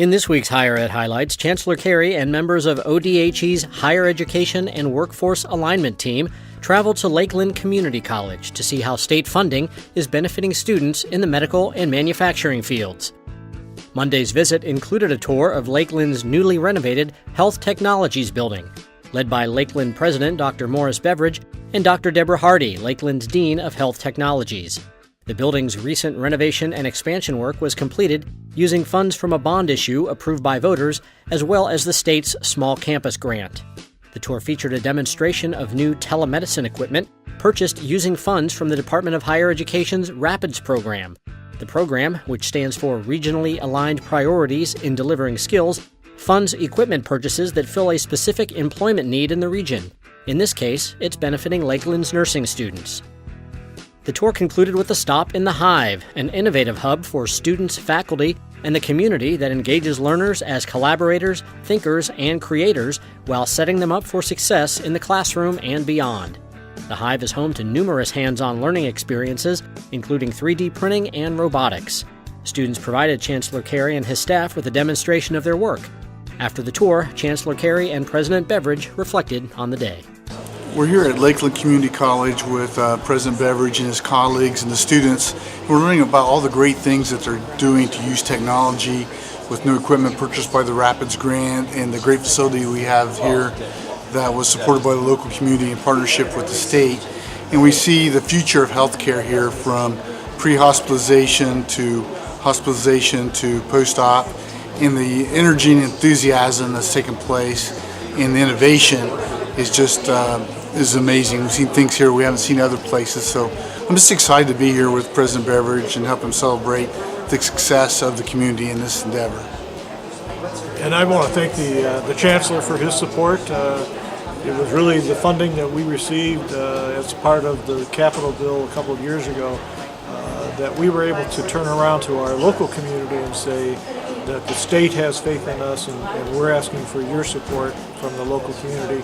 In this week's Higher Ed Highlights, Chancellor Carey and members of ODHE's Higher Education and Workforce Alignment Team traveled to Lakeland Community College to see how state funding is benefiting students in the medical and manufacturing fields. Monday's visit included a tour of Lakeland's newly renovated Health Technologies building, led by Lakeland President Dr. Morris Beveridge and Dr. Deborah Hardy, Lakeland's Dean of Health Technologies. The building's recent renovation and expansion work was completed using funds from a bond issue approved by voters, as well as the state's Small Campus Grant. The tour featured a demonstration of new telemedicine equipment purchased using funds from the Department of Higher Education's RAPIDS program. The program, which stands for Regionally Aligned Priorities in Delivering Skills, funds equipment purchases that fill a specific employment need in the region. In this case, it's benefiting Lakeland's nursing students. The tour concluded with a stop in the HIVE, an innovative hub for students, faculty, and the community that engages learners as collaborators, thinkers, and creators while setting them up for success in the classroom and beyond. The HIVE is home to numerous hands-on learning experiences, including 3D printing and robotics. Students provided Chancellor Carey and his staff with a demonstration of their work. After the tour, Chancellor Carey and President Beveridge reflected on the day. We're here at Lakeland Community College with President Beveridge and his colleagues and the students. We're learning about all the great things that they're doing to use technology with new equipment purchased by the RAPIDS grant and the great facility we have here that was supported by the local community in partnership with the state. And we see the future of healthcare here, from pre-hospitalization to hospitalization to post-op, and the energy and enthusiasm that's taken place and the innovation is just is amazing. We've seen things here we haven't seen other places, so I'm just excited to be here with President Beveridge and help him celebrate the success of the community in this endeavor. And I want to thank the Chancellor for his support. It was really the funding that we received as part of the Capitol bill a couple of years ago that we were able to turn around to our local community and say that the state has faith in us, and we're asking for your support from the local community.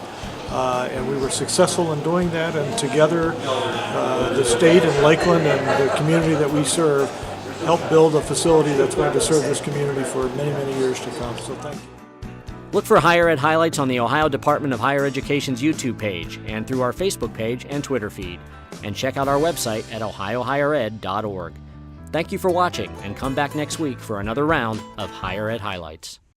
And we were successful in doing that, and together the state and Lakeland and the community that we serve help build a facility that's going to serve this community for many, many years to come. So thank you. Look for Higher Ed Highlights on the Ohio Department of Higher Education's YouTube page and through our Facebook page and Twitter feed. And check out our website at ohiohighered.org. Thank you for watching, and come back next week for another round of Higher Ed Highlights.